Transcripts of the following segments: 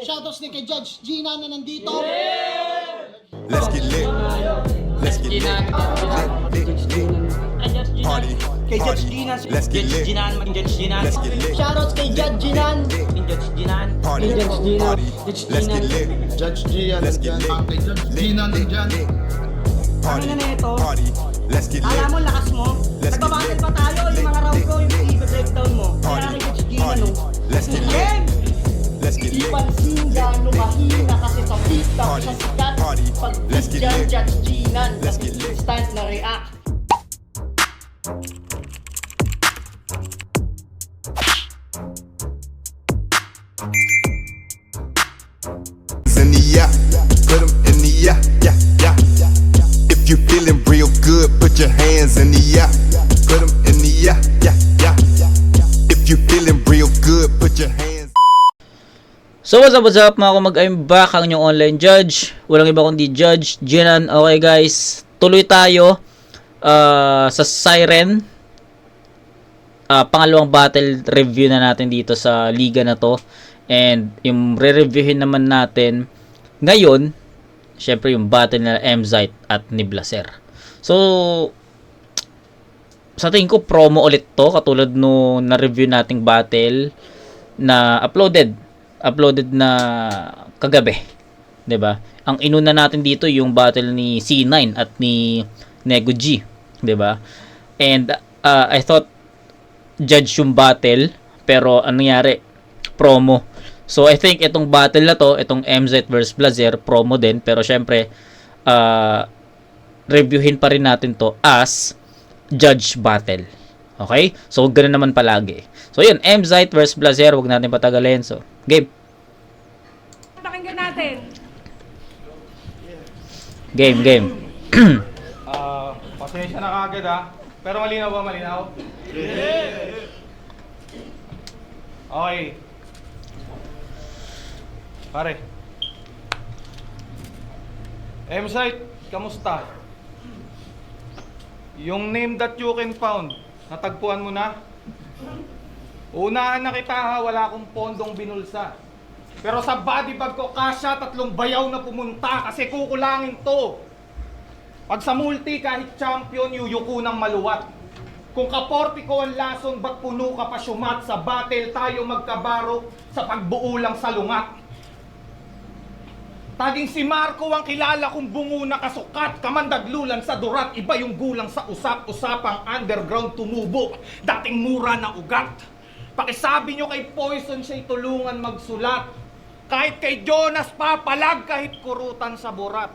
Shoutouts din kay Judge Gina na nandito. Let's get lit. Let's get lit. Party. Kay Judge Gina. Let's get lit. Let's get lit. Shoutouts kay Judge Ginan. Party. Party. Let's get lit. Judge Gian, Let's get lit. Gina nandyan. Party. Ano na ito? Party. Let's get lit. Alam mo, lakas mo. Let's get Nagbabattle lit. pa tayo. Yung mga round ko, yung i-breakdown mo. Kaya Party. kay Judge Gina, Party. no? Let's get lit. Game! Let's get Di lit. pansin gano'ng mahina kasi sa TikTok Party. sa sikat. Party. Pag Let's get dyan, lit. Judge Ginan. Let's get lit. Instant na react. In the yeah, put 'em in the yeah, yeah, yeah. If you feeling real good, put your hands in the yeah, put 'em in the yeah, yeah, yeah. If you feeling real good, put your hands. So what's up mga kumag, I'm back, ang inyong online judge. Walang iba kundi Judge Ginan. Okay guys, tuloy tayo sa Siren. Pangalawang battle review na natin dito sa liga na to. And yung re-reviewin naman natin ngayon, syempre yung battle na Emzite at Niblaser. So, sa tingin ko promo ulit to, katulad no na-review nating battle na uploaded na kagabi, 'di ba? Ang inuna natin dito yung battle ni C9 at ni Nego G, 'di ba? And I thought judge yung battle, pero ano nangyari? Promo. So I think itong battle na to, itong MZ versus Blazer, promo din, pero syempre reviewin pa rin natin to as judge battle. Okay? So ganoon naman palagi. So yun, MZ versus Blazer, wag natin patagalin. So, game. Pakinggan natin. Game. Pasensya na kagad ha. Pero malinaw ba? Malinaw? Okay. Pare. M-Site, kamusta? Yung name that you can found, natagpuan mo na? Unahan na kita ha, wala akong pondong binulsa. Pero sa body bag ko, kasya 3 bayaw na pumunta kasi kukulangin to. Pag sa multi, kahit champion, yuyuko ng maluwat. Kung kaporti ko ang lason, ba't puno ka pa syumat? Sa battle tayo magkabaro, sa pagbuo lang sa lungat. Taging si Marco ang kilala kong bungo na kasukat. Kamandaglulan sa durat, iba yung gulang sa usap-usapang underground tumubo. Dating mura na ugat. Pakisabi nyo kay Poison siya'y tulungan magsulat. Kahit kay Jonas papalag, kahit kurutan sa burat.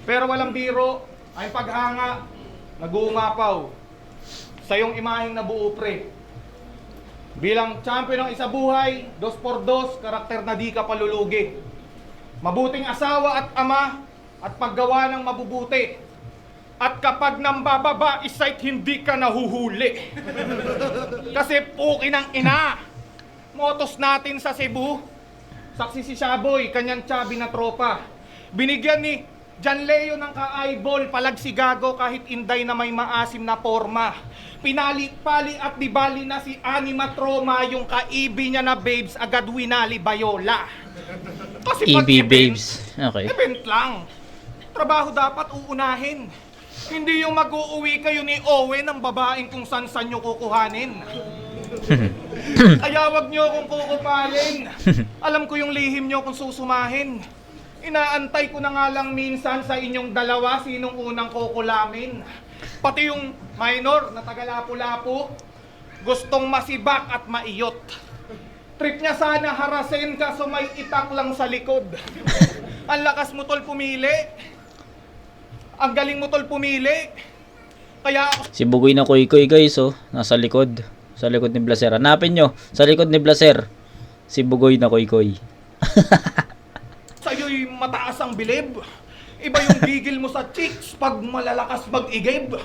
Pero walang biro, ay paghanga, nag-uumapaw sa iyong imaheng nabuo pre. Bilang champion ng isa buhay, 2x2, karakter na di ka palulugi. Mabuting asawa at ama at paggawa ng mabubuti. At kapag nambababa, isa'y hindi ka nahuhuli. Kasi pukin ang ina. Motos natin sa Cebu. Saksi si Shaboy, kanyang chubby na tropa. Binigyan ni John Leo ng ka-eyeball, palag si Gago kahit inday na may maasim na forma. Pinali-pali at dibali na si Anima Troma, yung kaibi niya na babes, agad winali Bayola. Kasi pag EB babes. Okay. event lang. Trabaho dapat uunahin. Hindi yung mag-uuwi kayo ni Owen ng babaeng kung san-san nyo kukuhanin. Kaya wag nyo akong kukupalin. Alam ko yung lihim nyo kung susumahin. Inaantay ko na nga lang minsan sa inyong dalawa sinong unang kukulamin. Pati yung minor na taga-lapu-lapu, gustong masibak at maiyot. Trip niya sana harasin ka so may itak lang sa likod. Ang lakas mo tol pumili. Ang galing mo tol pumili. Kaya Si Bugoy na Koy guys, oh, nasa likod. Sa likod ni Blazer. Hanapin nyo. Sa likod ni Blazer. Si Bugoy na Koy. sa'yo'y mataas ang bilib. Iba yung gigil mo sa chicks pag malalakas mag-igib.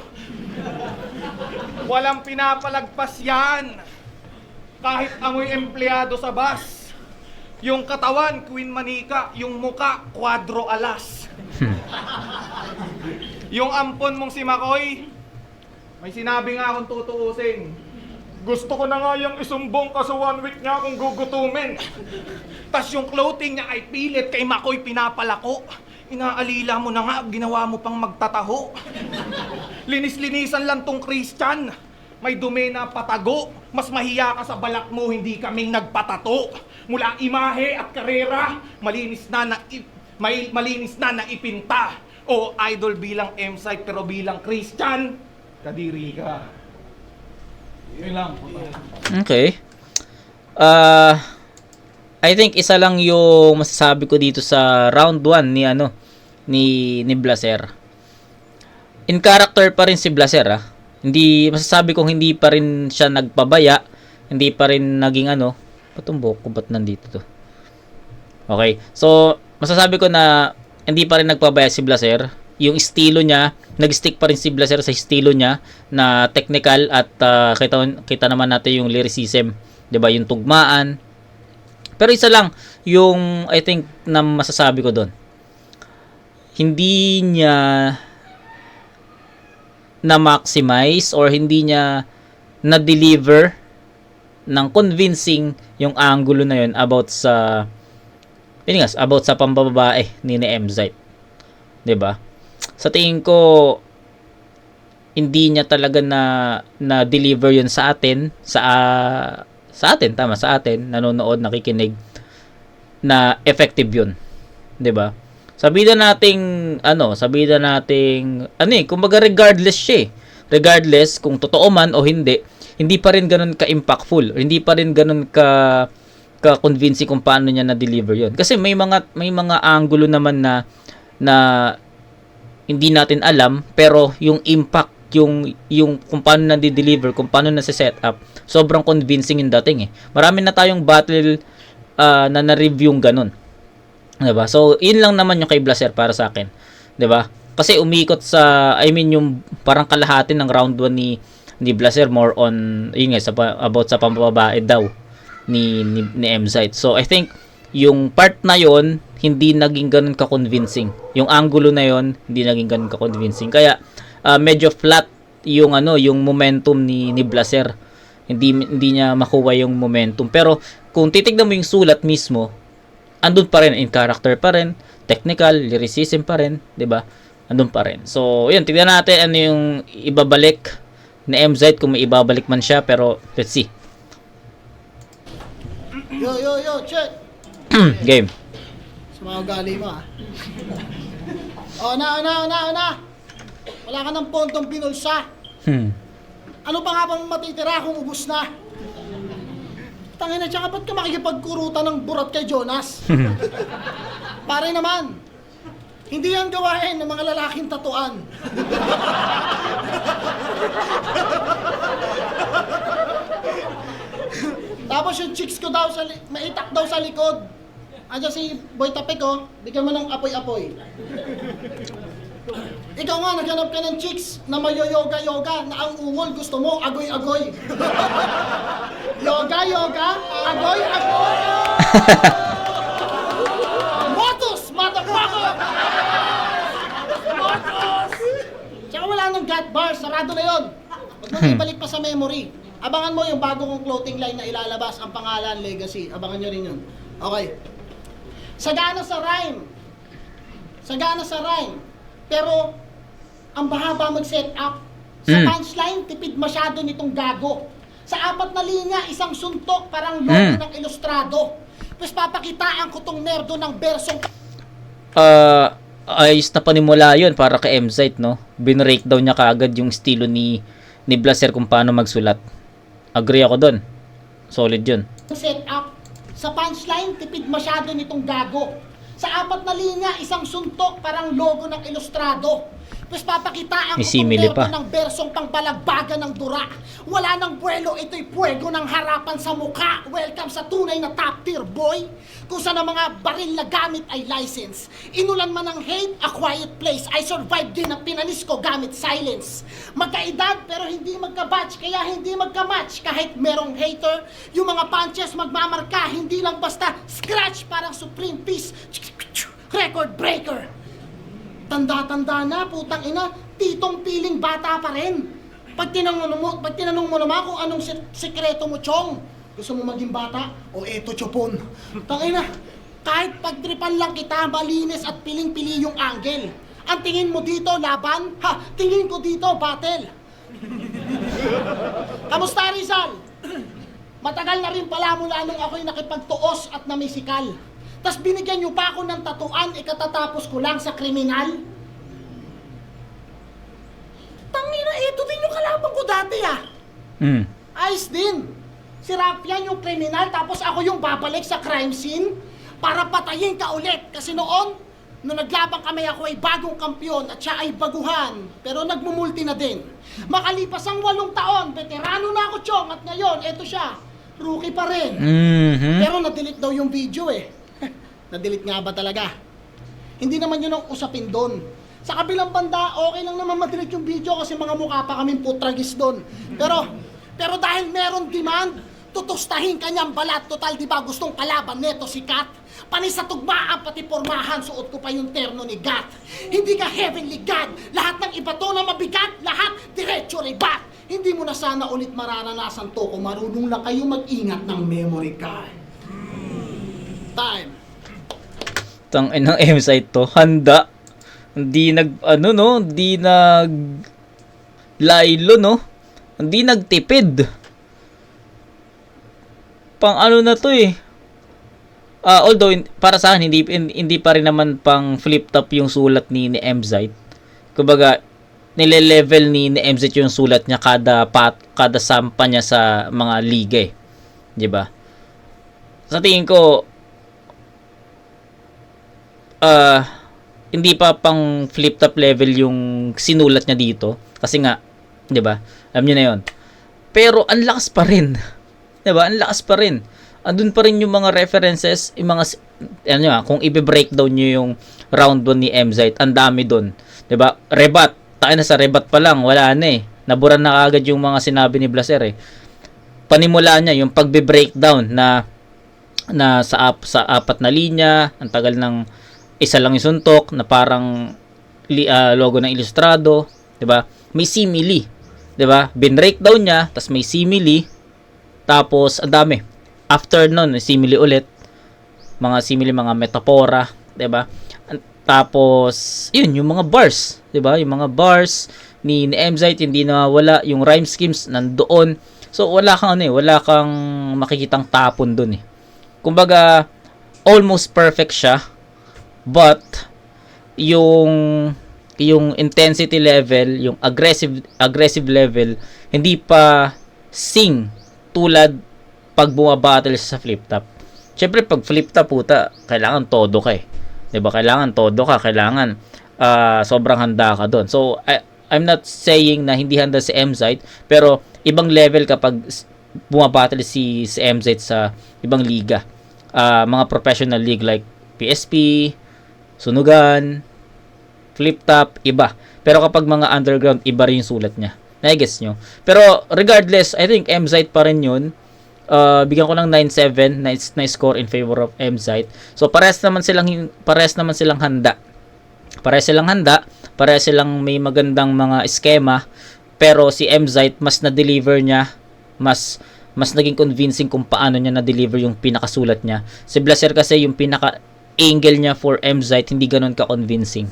Walang pinapalagpas yan. Kahit amoy empleyado sa bus. Yung katawan, Queen Manika. Yung muka, Quadro Alas. Yung ampon mong si Makoy, may sinabi nga akong tutuusin. Gusto ko na nga yung isumbong kaso 1 week niya akong gugutumin. Tas yung clothing niya ay pilit kay Makoy pinapalako. Inaalila mo na nga, ginawa mo pang magtataho. Linis-linisan lang tong Christian. May dumi na patago. Mas mahiya ka sa balak mo, hindi kaming nagpatato. Mula imahe at karera, malinis na naipinta. O idol bilang M-site pero bilang Christian, kadiri ka. Yun lang. Okay. I think isa lang yung masasabi ko dito sa round 1 ni Blaser. In character pa rin si Blaser, ah. Hindi masasabi kong hindi pa rin siya nagpabaya, hindi pa rin naging patong buhok ko ba't nandito to? Okay. So, masasabi ko na hindi pa rin nagpabaya si Blaser. Yung estilo niya, nag-stick pa rin si Blaser sa estilo niya na technical at kita naman natin yung lyricism, 'di ba? Yung tugmaan. Pero isa lang yung I think na masasabi ko doon. Hindi niya na-maximize or hindi niya na-deliver ng convincing yung angulo na yun about sa pambababae ni MZite. 'Di ba? Sa tingin ko hindi niya talaga na deliver yun sa atin, sa atin nanonood, nakikinig, na effective yun. 'Di ba? Sabihin nating kumbaga regardless siya. Regardless kung totoo man o hindi pa rin ganoon ka-impactful, hindi pa rin ganoon ka-convincing kung paano niya na-deliver 'yon. Kasi may mga angulo naman na hindi natin alam, pero yung impact, yung kung paano na-deliver, kung paano na-set up, sobrang convincing yung dating eh. Marami na tayong battle na na-review yung ganun. 'Di ba? So, yun lang naman yung kay Blaser para sa akin. 'Di ba? Kasi umikot yung parang kalahati ng round 1 ni Blaser more on about sa pambabae daw ni MZite. So, I think yung part na yon hindi naging ganun ka-convincing. Yung angulo na yon hindi naging ganun ka-convincing. Kaya medyo flat yung momentum ni Blaser. Hindi niya makuha yung momentum. Pero kung titignan mo yung sulat mismo, andun pa rin, in character pa rin, technical, lyricism pa rin, 'di ba? Andun pa rin. So, yun, tignan natin ano yung ibabalik ni MZite, kung may ibabalik man siya, pero let's see. Yo, check. Game. Sa mga ugali mo, ah. Una. Wala ka ng pontong pinulsa. Ano pa nga bang matitira kung ubus na? Tangina, tsaka ba't ka makikipagkurutan ng burat kay Jonas? Pare naman, hindi yan gawain ng mga lalaking tatuan. Tapos yung chicks ko daw, maitak daw sa likod. Andiyan si Boy Tapik, oh. Bigyan mo ng apoy-apoy. Ikaw nga, naghanap ka ng chicks na mayo-yoga-yoga na ang ungol gusto mo, agoy-agoy. Yoga, agoy-agoy! Motos, motherfucker! Motos! Tsaka wala nang gut bar, sarado na yun. Huwag mo ibalik pa sa memory. Abangan mo yung bago kong clothing line na ilalabas, ang pangalan, Legacy. Abangan nyo rin yun. Okay. Sagana sa rhyme. Pero, ang bahaba mag-set up. Sa punchline, tipid masyado nitong gago. Sa 4 na linya, isang suntok, parang logo ng ilustrado. Tapos papakitaan ko tong nerdo ng bersong... Ayos na panimula yun para kay MZite, no? Binreakdown niya kaagad yung estilo ni Blaser kung paano magsulat. Agree ako doon. Solid yun. Set up. Sa punchline, tipid masyado nitong gago. Sa 4 na linya, isang suntok, parang logo ng ilustrado. Tapos papakitaan ko itong nerdo ng bersong pangbalagbaga ng dura. Wala nang buwelo, ito'y puwego ng harapan sa mukha. Welcome sa tunay na top tier, boy. Kung saan ang mga baril na gamit ay license. Inulan man ng hate, a quiet place. I survived din ang pinanis ko gamit silence. Magkaedad pero hindi magka-batch, kaya hindi magka-match. Kahit merong hater, yung mga punches magmamarka, hindi lang basta scratch, parang Supreme Peace. Record breaker. Tanda-tanda na, putang ina, titong piling bata pa rin. Pag tinanong mo naman kung anong sekreto mo, Chong, gusto mo maging bata? O eto, Chupon. Tangina, kahit pagtripan lang kita, malinis at piling-pili yung angle. Ang tingin mo dito, laban? Ha, tingin ko dito, battle. Kamusta, Rizal? Matagal na rin pala mula nung ako'y nakipagtuos at namisikal. Tas binigyan niyo pa ako ng tatuan, ikatatapos ko lang sa kriminal. Tangina, ito din yung kalaban ko dati ah. Ayos din. Si Rapian yung kriminal, tapos ako yung babalik sa crime scene para patayin ka ulit. Kasi noon, nung naglaban kami, ako ay bagong kampyon at siya ay baguhan. Pero nagmumulti na din. Makalipas ang 8 taon, veterano na ako, Chong, at ngayon, eto siya, rookie pa rin. Pero na-delete daw yung video eh. Na-delete nga ba talaga? Hindi naman yun ang usapin doon. Sa kabilang banda, okay lang naman ma-delete yung video kasi mga mukha pa kaming putragis doon. Pero dahil meron demand, tutustahin kanyang balat. Total, di ba gustong kalaban neto si Kat? Panis sa tugmaan, pati pormahan, suot ko pa yung terno ni Gat. Hindi ka heavenly God. Lahat ng iba to na mabigat, lahat diretso rebat. Hindi mo na sana ulit mararanasan to kung marunong lang kayo mag-ingat ng memory card. Time. Tangina ng M-site to, handa. Hindi hindi laylo, no? Hindi nagtipid. Pang ano na to eh. Although para sa akin hindi pa rin naman pang flip top yung sulat ni M-site. Kumbaga nile-level ni M-site yung sulat niya kada sampa niya sa mga liga eh. 'Di ba? Sa tingin ko hindi pa pang flip top level yung sinulat niya dito kasi nga 'di ba? Alam niyo na 'yon. Pero ang lakas pa rin. 'Di ba? Ang lakas pa rin. Andun pa rin yung mga references, yung mga kung i-breakdown niyo yung round 1 ni M-site, ang dami doon. 'Di ba? Rebat. Tayo na sa rebat pa lang, wala na eh. Naburan na agad yung mga sinabi ni Blaser eh. Panimulaan niya yung pagbe-breakdown na sa apat na linya, ang tagal ng isa lang yung suntok na parang logo ng ilustrado, 'di ba? May simile, 'di ba? Bin-breakdown niya, tapos may simile, tapos ang dami. After nun, simile ulit, mga simile, mga metapora, 'di ba? Tapos yun, yung mga bars, 'di ba? Yung mga bars ni M-site hindi na wala, yung rhyme schemes nandoon. So wala kang makikitang tapon doon eh. Kumbaga almost perfect siya. But yung intensity level, yung aggressive level, hindi pa sing tulad pag bumabattle sa flip top. Syempre pag flip top puta, kailangan todo ka eh. 'Di ba? Kailangan todo ka, kailangan sobrang handa ka doon. So I'm not saying na hindi handa si M-site, pero ibang level kapag bumabattle si M-site sa ibang liga. Mga professional league like PSP, Sunugan, Flip Top, iba. Pero kapag mga underground, iba rin yung sulat niya. Na-guess nyo. Pero regardless, I think M-site pa rin yun. Bigyan ko ng 9-7, nice score in favor of M-site. So parehas naman silang handa. Parehas silang may magandang mga eskema, pero si M-site mas na-deliver niya, mas naging convincing kung paano niya na-deliver yung pinakasulat niya. Si Blaser kasi yung pinaka-angle niya for M-site hindi ganoon ka-convincing.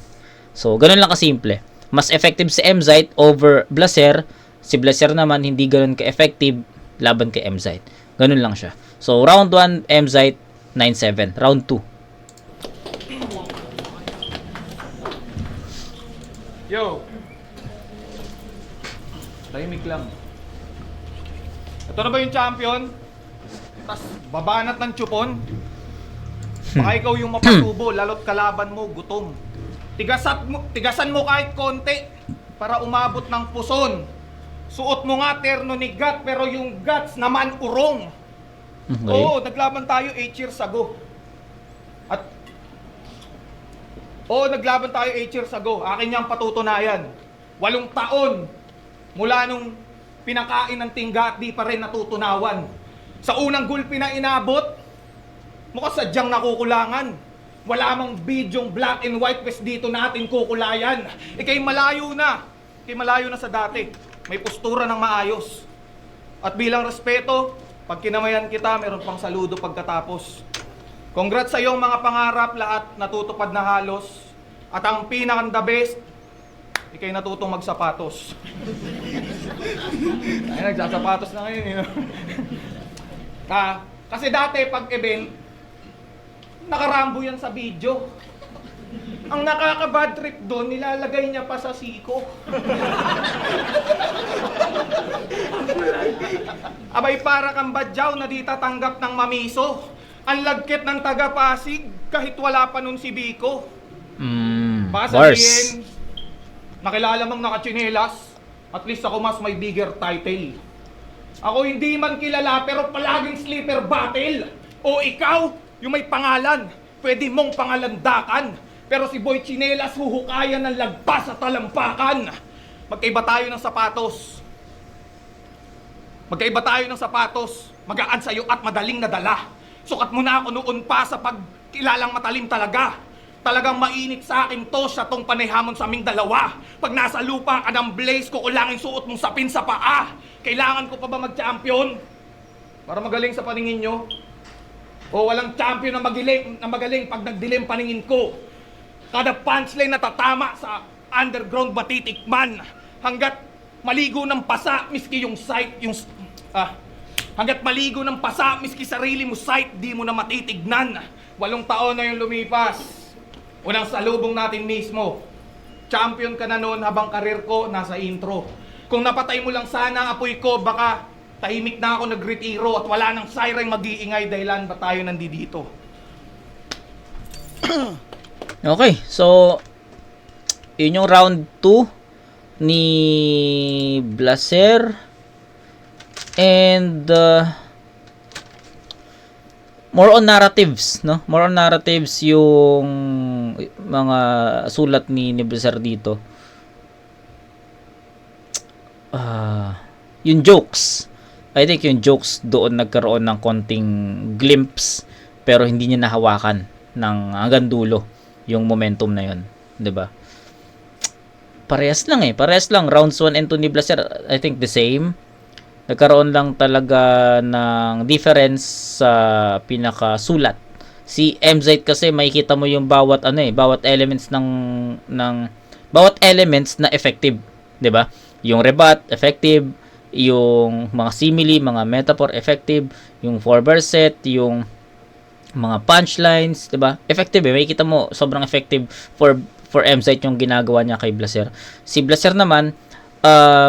So ganoon lang kasimple. Mas effective si M-site over Blaser. Si Blaser naman hindi ganoon ka-effective laban kay M-site. Ganun lang siya. So, round 1, M-site, 9-7. Round 2. Yo! Tahimik lang. Ito na ba yung champion? Tas babanat ng chupon? Baka ikaw yung mapatubo, lalo't kalaban mo, gutom. Tigasan mo kahit konti para umabot ng puson. Suot mo nga terno ni Gat, pero yung Gats naman urong. Okay. Oo, naglaban tayo 8 years ago. Naglaban tayo 8 years ago. Akin niyang patutunayan. 8 taon mula nung pinakain ng tingga at di pa rin natutunawan. Sa unang gulpi na inabot, mukhang sadyang nakukulangan. Wala mang bidyong black and white, pwes dito natin kukulayan. Ikay malayo na sa dati. may postura ng maayos. At bilang respeto, pag kinamayan kita, meron pang saludo pagkatapos. Congrats sa iyong mga pangarap, lahat natutupad na halos. At ang pinakang the best, ikay natutong magsapatos. Ay, nagsasapatos na ngayon, kasi dati pag event, nakarambo yan sa video. Ang nakaka-bad trip doon, nilalagay niya pa sa siko. Abay, para kang badyaw na di tatanggap ng mamiso. Ang lagkit ng taga-Pasig, kahit wala pa nun si Biko. Baka sabihin, nakilala mong nakachinelas, at least ako mas may bigger title. Ako hindi man kilala, pero palaging sleeper battle. O ikaw, yung may pangalan, pwede mong pangalandakan. Pero si Boy Chinelas huhukayan ng lagpas sa talampakan. Magkaiba tayo ng sapatos. Magkaiba tayo ng sapatos. Magaan sa'yo at madaling nadala. Sukat mo na ako noon pa sa pagkilalang matalim talaga. Talagang mainit sa akin to siya tong panayhamon sa aming dalawa. Pag nasa lupa ka ng blaze, kukulangin suot mong sapin sa paa. Kailangan ko pa ba mag-champion? Para magaling sa paningin nyo? O walang champion na magaling pag nagdilim paningin ko? Kada punchline na tatama sa underground matitikman. Hanggat maligo ng pasa, miski yung sight, hanggat maligo ng pasa, miski sarili mo sight, di mo na matitignan. 8 taon na yung lumipas. Unang salubong natin mismo. Champion ka na noon habang karir ko nasa intro. Kung napatay mo lang sana ang apoy ko, baka tahimik na ako nagretiro at wala nang siren mag-iingay dahilan ba tayo nandito. Okay, so yun yung round 2 ni Blaser. And more on narratives, no? More on narratives yung mga sulat ni Blaser dito. Yung jokes, I think yung jokes doon nagkaroon ng konting glimpse, pero hindi niya nahawakan ng hanggang dulo yung momentum na yun, 'di ba? Parehas lang rounds 1 and 2 ni Blaser, I think the same. Nagkaroon lang talaga ng difference sa pinakasulat. Si MZ kasi makikita mo yung bawat bawat elements bawat elements na effective, 'di ba? Yung rebut effective, yung mga simile, mga metaphor effective, yung 4-verse set, yung mga punchlines, 'di ba? Effective makikita mo sobrang effective for MZ yung ginagawa niya kay Blaser. Si Blaser naman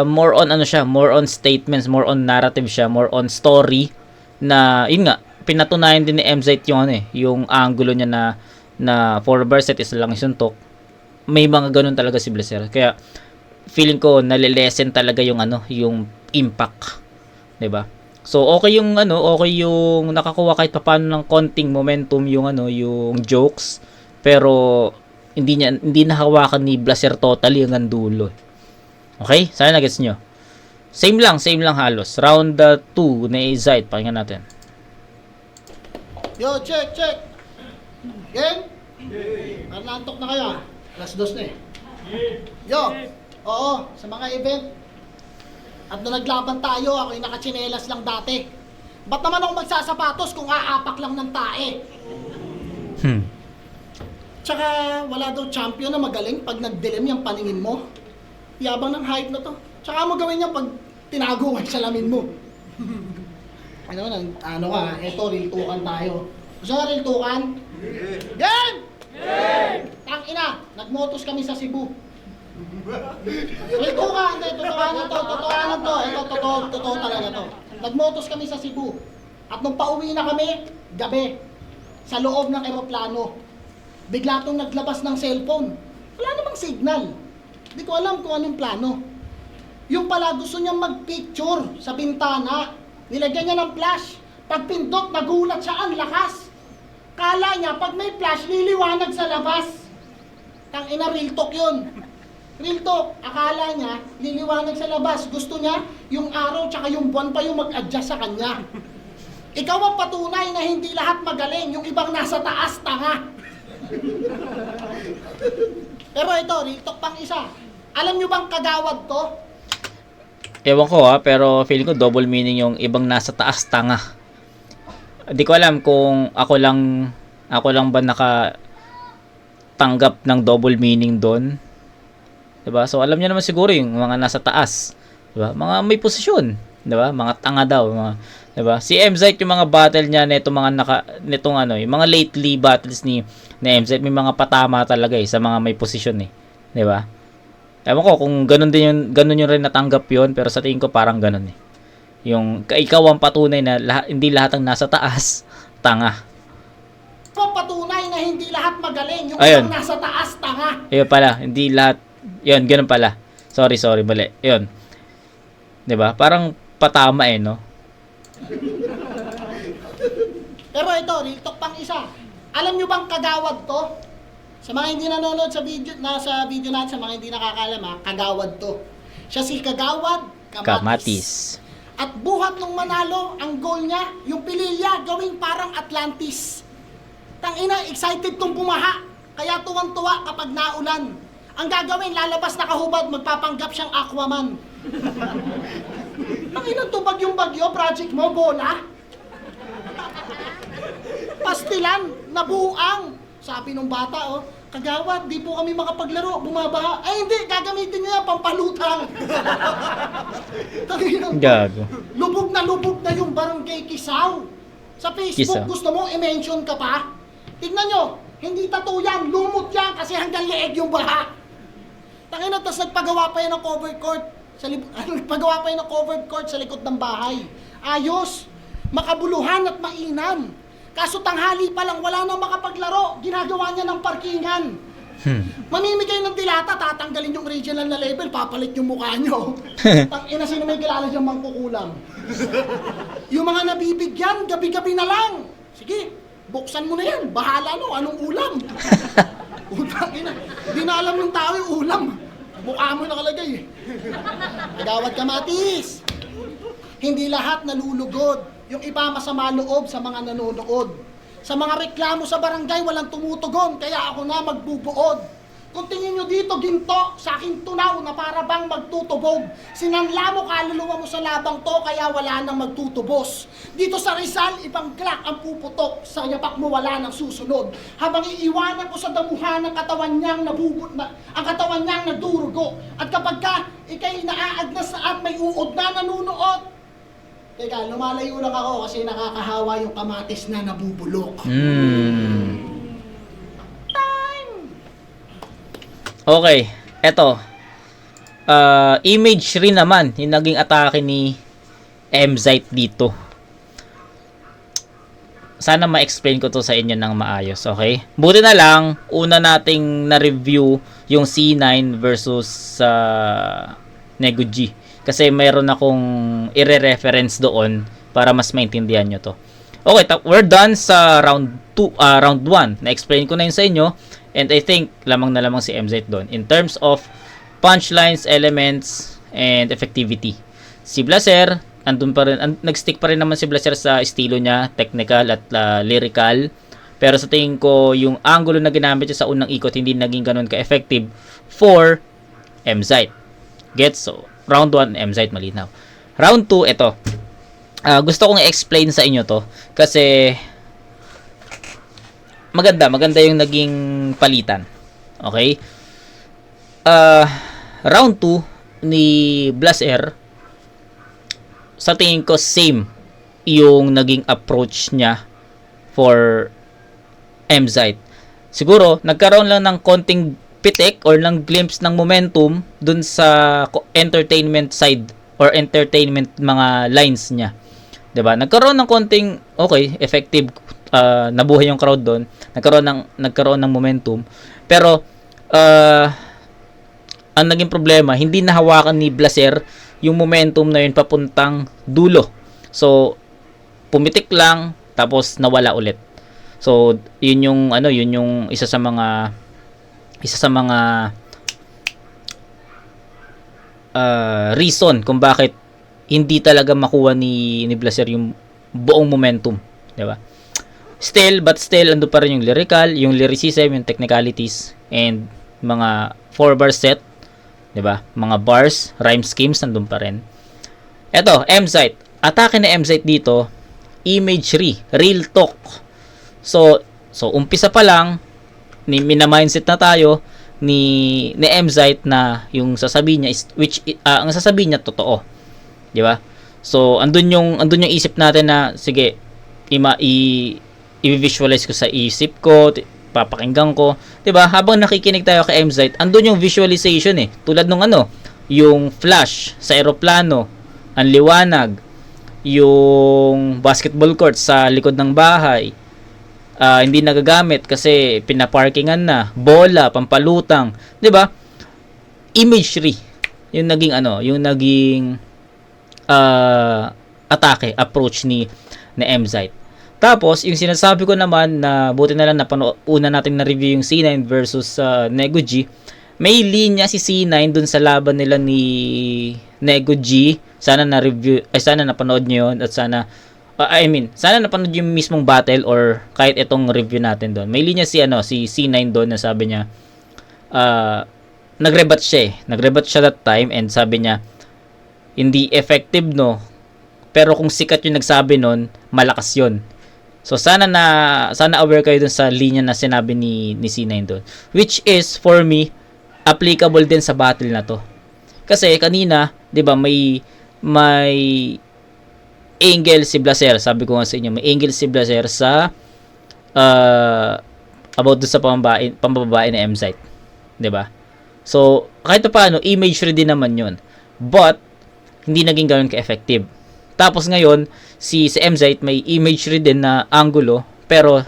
more on more on statements, more on narrative siya, more on story na yun nga pinatunayan din ni MZ yung yung angulo niya na 4-verse set is lang isuntok. May mga ganun talaga si Blaser. Kaya feeling ko nalilesen talaga yung yung impact, 'di ba? So okay yung nakakuha kahit papaano ng konting momentum yung yung jokes, pero hindi nahawakan ni Blaser totally hanggang dulo. Okay? Sana na-gets nyo. Same lang halos. Round 2 na Izite, pakinggan natin. Yo, check. Game? Nantok na kayo. Alas 2 na eh. Yo, oo, sa mga event. At nung naglaban tayo, ako yung nakachinelas lang dati. Ba't naman ako magsasapatos kung aapak lang ng tae? Tsaka wala daw champion na magaling pag nagdilim yung paningin mo. Yabang ng hype na to. Tsaka mo gawin niya pag tinago ang salamin mo. Eto, riltukan tayo. Gusto nga riltukan? Game! Tangina, nagmotos kami sa Cebu. Riltukan, totohanan to. Ito, totoo talaga to. Nagmotos kami sa Cebu. At nung pauwi na kami, gabi, sa loob ng eroplano, bigla tong naglabas ng cellphone. Wala namang signal. Hindi ko alam kung anong plano. Yung pala gusto niyang magpicture sa bintana. Nilagyan niya ng flash. Pag pindot, nagulat siya, ang lakas. Kala niya, pag may flash, liliwanag sa labas. Tangina, real talk yun. Real talk, akala niya, liliwanag sa labas. Gusto niya, yung araw tsaka yung buwan pa yung mag-adjust sa kanya. Ikaw ang patunay na hindi lahat magaling. Yung ibang nasa taas, tanga. Pero ito, real talk pang isa. Alam nyo bang kagawad to? Ewan ko pero feeling ko double meaning yung ibang nasa taas, tanga. Di ko alam kung ako lang ba tanggap ng double meaning doon. 'Di ba? So alam niyo naman siguro yung mga nasa taas, 'di ba? Mga may posisyon, 'di ba? Mga tanga daw, mga 'di ba? Si MZite yung mga battle niya nito nitong yung mga lately battles ni MZite may mga patama talaga sa mga may posisyon 'di ba? Ewan ko kung ganun yung rin natanggap yon, pero sa tingin ko parang ganun Yung ikaw ang patunay na hindi lahat ng nasa taas tanga. Patunay na hindi lahat magaling. Yung Ayun. ibang nasa taas, tanga. Ayun pala, hindi lahat. Yun, ganun pala. Sorry, mali. Yun. 'Di ba? Parang patama no. Pero ito, real talk pang isa. Alam nyo bang kagawad to? Sa mga hindi nanonood sa video natin, sa mga hindi nakakalam kagawad to. Siya si Kagawad Kamatis. At buhat nung manalo, ang goal niya, yung pililya, gawing parang Atlantis. Tangina, excited tong bumaha. Kaya tuwang-tuwa kapag naulan. Ang gagawin, lalabas na kahubad, magpapanggap siyang Aquaman. Tangina, tubag yung bagyo, project mo, bola. Pastilan, nabuang. Sabi nung bata, Kagawad, di po kami makapaglaro, bumabaha. Ay hindi, gagamitin niyo yan, pampalutang. Tangina, Gago. lubog na yung barangay Kisaw. Sa Facebook, Kisaw. gusto mo i-mention ka pa? Tignan nyo, hindi tattoo yan, lumot yan kasi hanggang leeg yung baha. Tangina, tapos nagpagawa pa yan ng covered court. Nagpagawa pa yan ng covered court sa likod ng bahay. Ayos, makabuluhan at mainam. Kaso tanghali pa lang, wala nang makapaglaro. Ginagawa niya ng parkingan. Mamimigay ng dilata, tatanggalin yung original na label, papalit yung mukha nyo. Tangina, sino may kilala dyan mangkukulam? Yung mga nabibigyan, gabi-gabi na lang. Sige, buksan mo na yan. Bahala no, anong ulam? Tangina, di na alam ng tao yung ulam. Mukha mo nakalagay. Kagawad Kamatis. Hindi lahat nalulugod. Yung iba masama loob sa mga nanonood. Sa mga reklamo sa barangay, walang tumutugon, kaya ako na magbubuod. Kung tingin nyo dito, ginto, sa aking tunaw na para bang magtutubog. Sinanla mo kaluluwa mo sa labang to, kaya wala nang magtutubos. Dito sa Rizal, ibang Glock ang puputok, sa yapak mo wala nang susunod. Habang iiwanan ko sa damuhan ang katawan niyang ang katawan niyang nagdurugo. At kapag ka, ikay naaagnas na at may uod na nanunood, teka, lumalayo lang ako kasi nakakahawa yung kamatis na nabubulok. Okay, eto. Image rin naman yung naging atake ni MZite dito. Sana ma-explain ko to sa inyo ng maayos, okay? Buti na lang, una nating na-review yung C9 versus Nego G. Kasi mayroon akong i-reference doon para mas maintindihan nyo to. Okay, we're done sa round 1. Na-explain ko na yun sa inyo. And I think lamang na lamang si MZite doon. In terms of punchlines, elements, and effectivity. Si Blaser, andun pa rin, nag-stick pa rin naman si Blaser sa estilo niya, technical at lyrical. Pero sa tingin ko, yung angulo na ginamit niya sa unang ikot, hindi naging ganun ka-effective for MZite. Gets? So, round 1, MZite malinaw. Round 2, ito. Gusto kong i-explain sa inyo to. Kasi, maganda yung naging palitan. Okay? Round 2 ni Blaser, sa tingin ko, same yung naging approach niya for MZite. Siguro, nagkaroon lang ng konting pitik or ng glimpse ng momentum dun sa entertainment side or entertainment mga lines niya. 'Di ba? Nagkaroon ng konting effective, nabuhay yung crowd doon. Nagkaroon ng momentum. Pero ang naging problema, hindi nahawakan ni Blaser yung momentum na yun papuntang dulo. So pumitik lang tapos nawala ulit. So yun yung isa sa mga reason kung bakit hindi talaga makuha ni Blaser yung buong momentum, 'di ba? Still ando pa rin yung lyrical, yung lyricism, yung technicalities and mga 4-bar set, 'di ba? Mga bars, rhyme schemes andun pa rin. Eto, M-Site. Atake na M-Site dito, imagery, real talk. So umpisa pa lang, mina-mindset na tayo ni M-Site na yung sasabihin niya is, ang sasabihin niya totoo. Di ba? So, andun yung isip natin na, sige, i-visualize ko sa isip ko, papakinggan ko. 'Di ba? Habang nakikinig tayo kay M-Site, andun yung visualization eh. Tulad nung yung flash sa eroplano, ang liwanag, yung basketball court sa likod ng bahay, hindi nagagamit kasi pinaparkingan na, bola, pampalutang, 'di ba? Imagery. Yung naging atake, approach ni M-Site. Tapos, yung sinasabi ko naman na buti na lang una natin na-review yung C9 versus Nego G, may linya si C9 dun sa laban nila ni Nego G. Sana napanood nyo yun at sana napanood yung mismong battle or kahit itong review natin doon. May linya si C9 doon na sabi niya, nagrebat siya that time and sabi niya, hindi effective pero kung sikat yung nagsabi nun, malakas yun. So sana aware kayo dun sa linya na sinabi ni C9 doon, which is for me applicable din sa battle na to. Kasi kanina, 'di ba, may angle si Blaser, sabi ko nga sa inyo, may angle si Blaser sa about dun sa pambabae na M-Site, 'di ba? So kahit paano imagery din naman 'yon. But hindi naging ganoon ka-effective. Tapos ngayon, si M-Site may imagery din na angulo, pero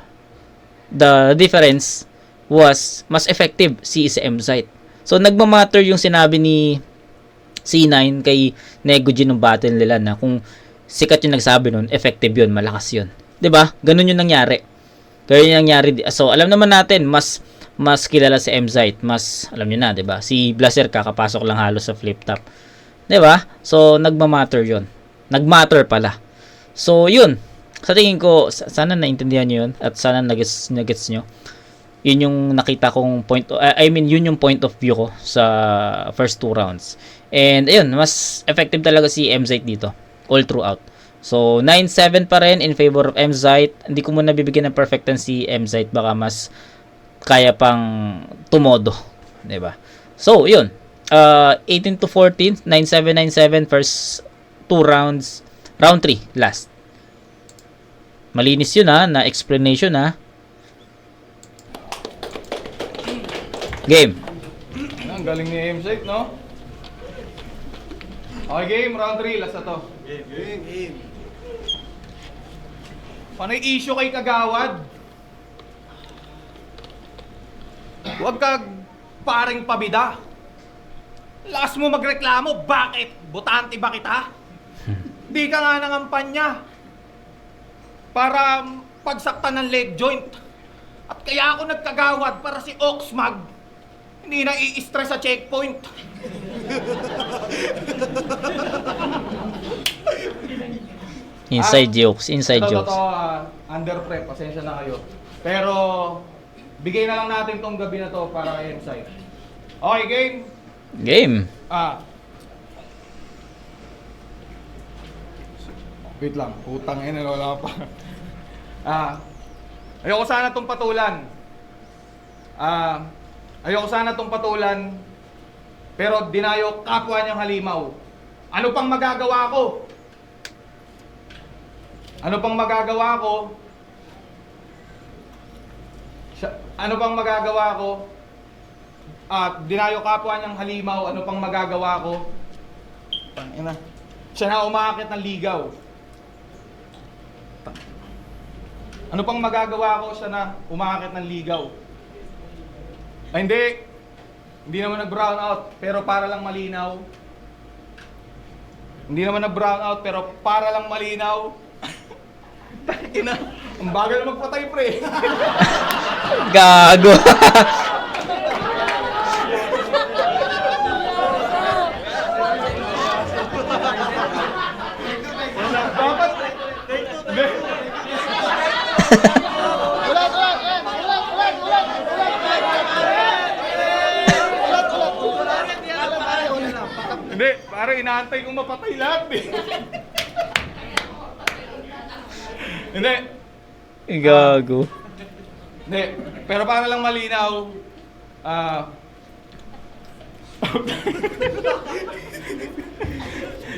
the difference was mas effective si M-Site. So nagmamatter yung sinabi ni C9 kay Nego G ng battle nila na kung sikat yung nagsabi nun, effective yun, malakas yun. 'Di ba? Ganun yung nangyari. So alam naman natin, mas kilala si M-Site, mas alam niyo na, 'di ba? Si Blaser kakapasok lang halos sa flip top. 'Di ba? So nagmamatter yun. Nagmatter pala. So, yun. Sa tingin ko, sana naintindihan nyo yun at sana nagets nyo. Yun yung nakita kong yun yung point of view ko sa first 2 rounds. And, ayun, mas effective talaga si M-Site dito. All throughout. So, 9-7 pa rin in favor of M-Site. Hindi ko muna bibigyan ng perfectan si M-Site. Baka mas kaya pang tumodo. Diba? So, yun. 18-14, 9-7, 9-7 first 2 rounds, round 3 last. Malinis yun na explanation Game. Ang galing ni M-Site, no? Okay, game, round 3, last na to. Game. Paano yung issue kay Kagawad? Huwag kag paring pabida. Lakas mo magreklamo, bakit? Butante ba kita? Di ka nga nangampanya para pagsaktan ng leg joint. At kaya ako nagkagawad para si Oxmag hindi na i-stress sa checkpoint. Inside jokes. Under prep, pasensya na kayo. Pero bigay na lang natin tong gabi na to para kay M-Site. Okay, game? Wait lang, utang wala pa. Ayoko sana tong patulan. Pero dinayo kapwa niyang halimaw. Ano pang magagawa ko? Dinayo kapwa niyang halimaw, ano pang magagawa ko? Tangina. Siya na umaakit ng ligaw. Ano pang magagawa ko, siya na umaakit ng ligaw? Ay, hindi naman nag-brown out, pero para lang malinaw. Tangina, ang bagal na magpatay, pre. Gago. Dapat Hindi, pare, inaantay kong mapatay lahat eh. Hindi. Gago. Hindi, pero para lang malinaw,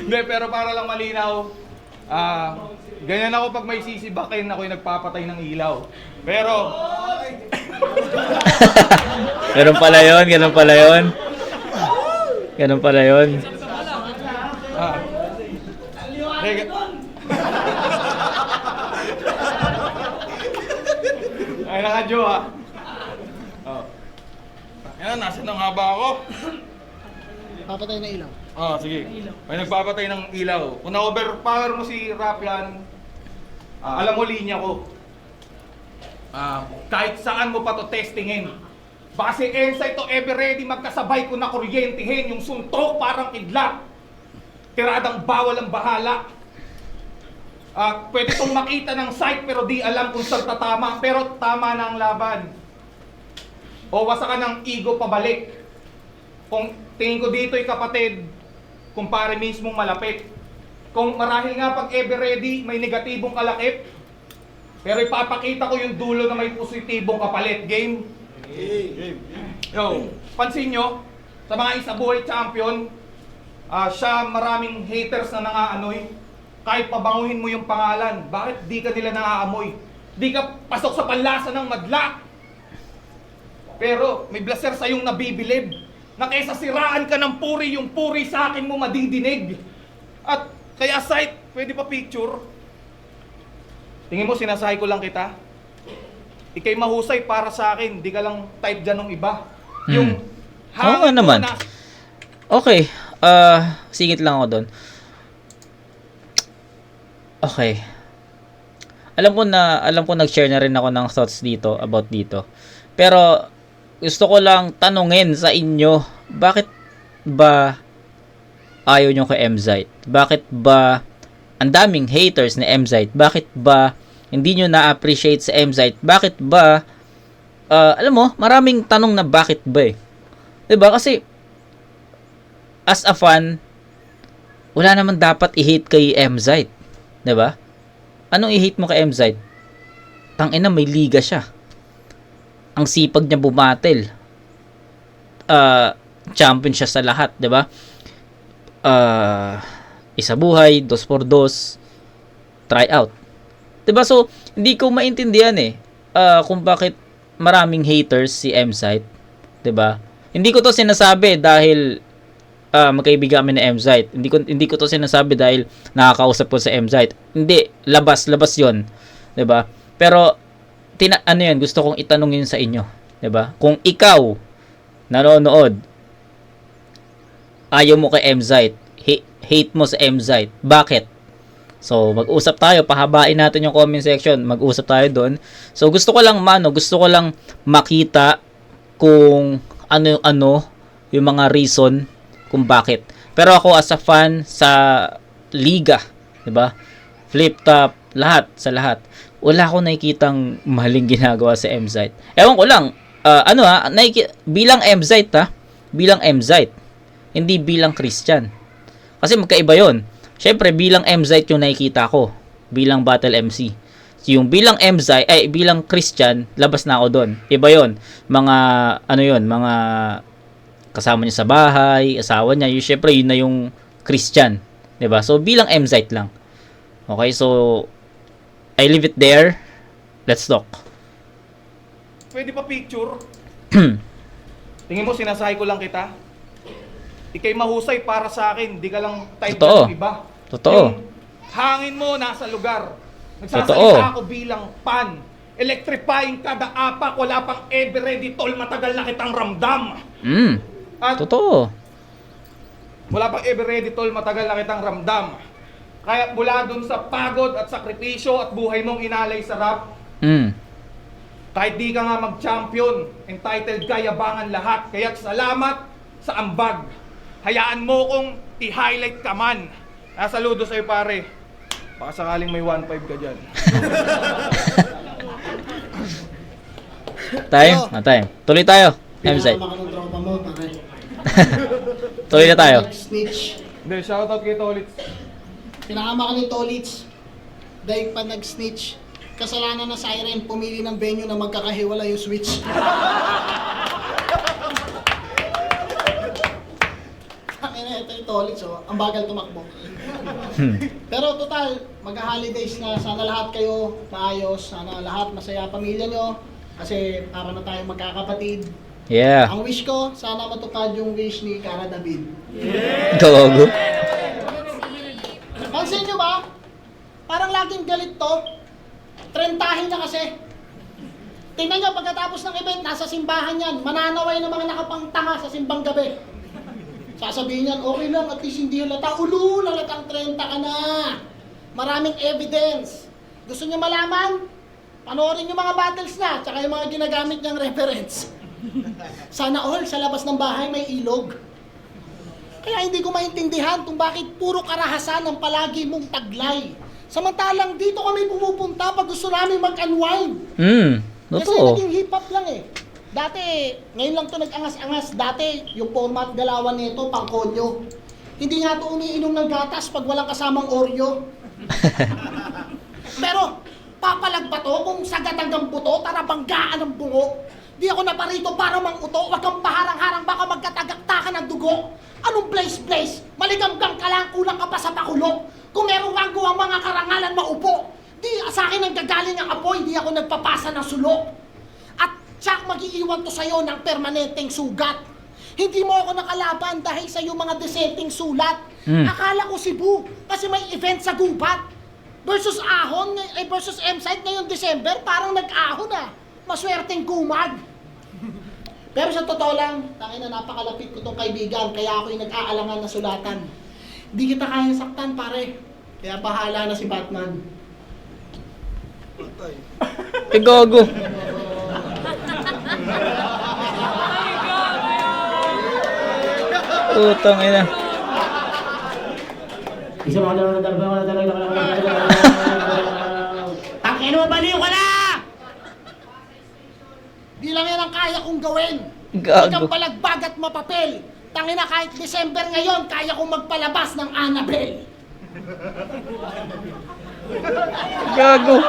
hindi, pero para lang malinaw, ganyan ako pag may sisibakin, ako'y nagpapatay ng ilaw. Pero, Ganun pala yun, ganun pala yun. Ganun pala yun. hindi, ay nakadyo ha. Oh. Yan, nasa na nga ba ako? Papatay na ilaw. Sige. May nagpapatay ng ilaw. Kung na-overpower mo si Rapian, alam mo linya ko. Kahit saan mo pa to testingin. Baka si Ensa ito ever ready magkasabay ko na kuryentehin yung suntok parang kidlat. Tiradang bawal ang bahala. Pwede tong makita ng sight pero di alam kung saan tatama. Pero tama na ang laban. O wasa ka ng ego pabalik. Kung tingin ko dito'y kapatid, kumpare mismong malapit. Kung marahil nga pag ever ready, may negatibong kalakip. Pero ipapakita ko yung dulo na may positibong kapalit. Game? Game. Yo, pansin nyo, sa mga isabuhay champion, siya maraming haters na nangaanoy. Kahit pabanguhin mo yung pangalan, bakit di ka nila naaamoy? Di ka pasok sa panlasa ng madla. Pero may blaser sa yung nabibilib na kaysa siraan ka ng puri, yung puri sa akin mo madidinig. At kaya site, pwede pa picture? Tingin mo sinasahay ko lang kita? Ikay mahusay para sa akin, di ka lang type dyan ng iba. Yung Oo nga naman. na Okay, singit lang ako doon. Okay. Alam ko nag-share na rin ako ng thoughts dito about dito. Pero gusto ko lang tanungin sa inyo, bakit ba ayaw nyo kay Emzite? Bakit ba ang daming haters ni Emzite? Bakit ba hindi nyo na-appreciate sa Emzite? Bakit ba alam mo, maraming tanong na bakit ba eh. 'Di ba? Kasi as a fan, wala naman dapat i-hate kay Emzite. 'Di ba? Anong i-hate mo kay Emzite? Tangina, may liga siya. Ang sipag niya bumatel. Champion siya sa lahat, 'di ba? Isa buhay, 2x2, tryout. 'Di ba? So, hindi ko maintindihan eh kung bakit maraming haters si Emzite, 'di ba? Hindi ko 'to sinasabi dahil magkaibigan kami ni Emzite. Hindi ko 'to sinasabi dahil nakakausap ko sa Emzite. Hindi, labas 'yon, 'di ba? Pero ano 'yan, gusto kong itanong 'yun sa inyo, 'di ba? Kung ikaw nanonood, ayaw mo kay Emzite, hate mo sa Emzite, bakit? So, mag-usap tayo, pahabain natin yung comment section, mag-usap tayo doon. So, gusto ko lang makita kung ano yung mga reason kung bakit. Pero ako as a fan sa liga, 'di ba? Flip top, sa lahat. Wala akong nakikitang maling ginagawa sa Emzite. Ewan ko lang, bilang Emzite, hindi bilang Christian. Kasi magkaiba 'yon. Syempre bilang Emzite yung nakikita ko, bilang Battle MC. Yung bilang Emzite, bilang Christian, labas na ako doon. Iba 'yon. Mga mga kasama niya sa bahay, asawa niya, syempre yun na yung Christian, 'di ba? So bilang Emzite lang. Okay, so I leave it there. Let's talk. pwede pa picture? Tingin mo sinasahay ko lang kita? Ikay mahusay para sa akin, di ka lang type ng iba. Totoo. Yung hangin mo nasa lugar. Nagsasalita ako bilang pan. Electrifying kada apak, wala pang ever ready tol, matagal na kitang ramdam. At Totoo. wala pang ever ready tol, matagal na kitang ramdam. Kaya mula dun sa pagod at sakripisyo at buhay mong inalay sa rap, kahit di ka nga mag-champion, entitled ka, yabangan lahat. Kaya salamat sa ambag. Hayaan mo kong i-highlight ka man. Saludo sa'yo pare. Baka sakaling may 1.5 ka dyan. Time. Tuloy tayo. Emzite. Pinakama ka ng tropa mo, pare. Tuloy na tayo. Snitch. Hindi, shoutout kay Tolitz. Pinakama ka ni Tolitz. Dahil pa nag-snitch. Kasalanan na Siren, pumili ng venue na magkakahiwala yung switch. Ito yung Tolitz, oh. Ang bagal tumakbo. Pero total, mag-holidays na. Sana lahat kayo maayos. Sana lahat masaya pamilya nyo. Kasi para na tayo magkakapatid. Yeah. Ang wish ko, sana matupad yung wish ni Cara David. Gago. Pansin nyo ba? Parang laging galit to. Trentahin na kasi. Tingnan nyo, pagkatapos ng event, nasa simbahan yan. Mananaway ng mga nakapangtanga sa simbang gabi. Sasabihin yan, okay lang, at least hindi halata. Ulo, halatang 30 ka na. Maraming evidence. Gusto nyo malaman? Panoorin yung mga battles na, tsaka yung mga ginagamit niyang reference. Sana all, sa labas ng bahay may ilog. Kaya hindi ko maintindihan kung bakit puro karahasan ang palagi mong taglay. Samantalang dito kami pumupunta pag gusto namin mag-unwind. Kasi Totoo. naging hip-hop lang eh. Dati, ngayon lang to nag-angas-angas. Dati, yung format galawan nito, pangkonyo. Hindi nga to umiinom ng gatas pag walang kasamang Oreo. Pero, papalag ba to kung sagatang ng buto, tarabanggaan ng bungo? Di ako naparito para manguto, wag kang paharang-harang, baka magkatagaktakan ng dugo. Anong place? Maligam-gam ka lang, kulang ka pa sa pakulo. Kung merong wanggo ang mga karangalan maupo, di sa akin ang gagaling ang apoy, di ako nagpapasa ng sulo. At tsak mag-iiwan to sa'yo ng permanenteng sugat. Hindi mo ako nakalaban dahil sa iyong mga desenteng sulat. Akala ko Cebu kasi may event sa gubat. Versus Ahon, versus M-Site ngayong December, parang nag-ahon ah. Maswerteng kumag. Pero sa totoo lang, tangina, napakalapit ko tong kaibigan, kaya ako'y nag-aalangan na sulatan. Di kita kaya saktan, pare. Kaya bahala na si Batman. Gago. Utang ina. Tangina mo, baliw ka na! Di lang yan ang kaya kong gawin. Gago. Ikaw palagbag at mapapel. Tangina, kahit December ngayon, kaya kong magpalabas ng Annabelle. Gago.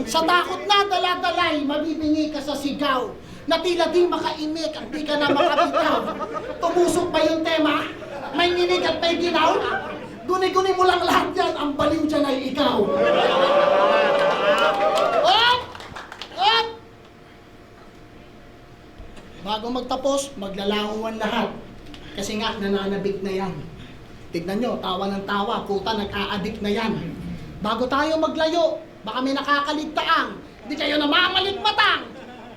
Sa takot na dala-dalay, mabibingi ka sa sigaw. Na tila di makaimik ang di ka na makabitaw. Tumusok ba yung tema? May ninig at may ginaw? Guni-guni mo lang lahat yan, ang baliw dyan ay ikaw. Op! Op! Bago magtapos, maglalahuan lahat. Kasi nga, nananabik na yan. Tignan nyo, tawa ng tawa, puta, nag-a-addict na yan. Bago tayo maglayo, baka may nakakaligtaang, di kayo namamaligmatang.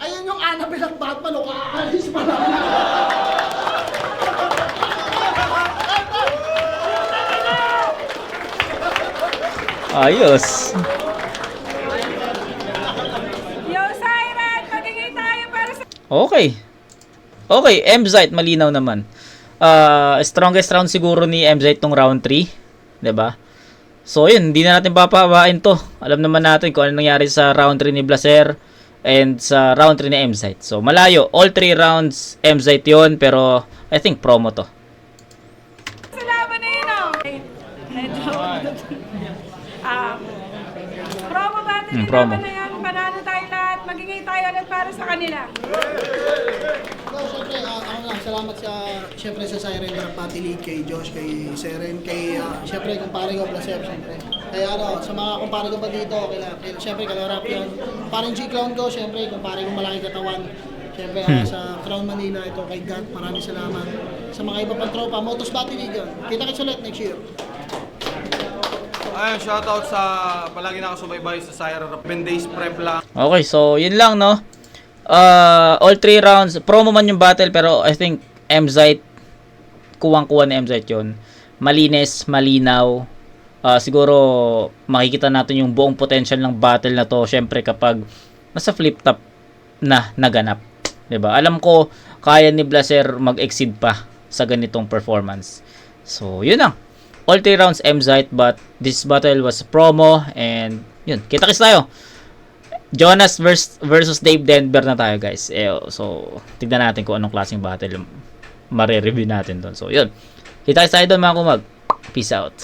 Ayun yung Annabelle at Batman, o kaalis pa lang. Ayos. Yo, Siren! Magiging tayo para sa... Okay. Okay, M-Zite malinaw naman. Strongest round siguro ni M-Zite tong round 3, 'di ba? So, yun, hindi na natin papahabain to. Alam naman natin kung ano nangyari sa round 3 ni Blaser and sa round 3 ni M-Zite. So, malayo. All 3 rounds, M-Zite yun, pero I think promo to. Sa laban na yun, oh. Medyo... promo battle yung promo. laban na yan. Panalo tayo lahat. Magiging tayo ulit para sa kanila. So, syempre, ako lang, salamat syempre sa Siren Drapati League, kay Josh, kay Seren, kay, syempre, kumpare ko, Blaser, syempre. Kaya sa mga kumpare ko pa dito, syempre, kalarap yun. Parang G-Clown ko, syempre, kumpare ko malaki katawan. Syempre, sa Crown Manila, ito kay God, maraming salamat. Sa mga iba pang tropa, Motos Battle League yun. Kita-kits ulit next year. Ayun, shoutout sa palagi nakasubaybay sa Siren 10 days prep lang. Okay, so yun lang, no? All 3 rounds, promo man yung battle, pero I think M-Zite, kuwang-kuwa ni M-Zite yun. Malinis, malinaw. Siguro makikita natin yung buong potential ng battle na to, syempre kapag nasa flip-top na naganap. 'Di ba? Alam ko, kaya ni Blaser mag-exceed pa sa ganitong performance. So, yun lang. All 3 rounds M-Zite, but this battle was promo and Yun, kita-kits tayo. Jonas versus Dave Denver na tayo, guys. So, tignan natin kung anong klaseng battle mare-review natin doon. So, yun. Kita-kits tayo doon, mga kumag. Peace out.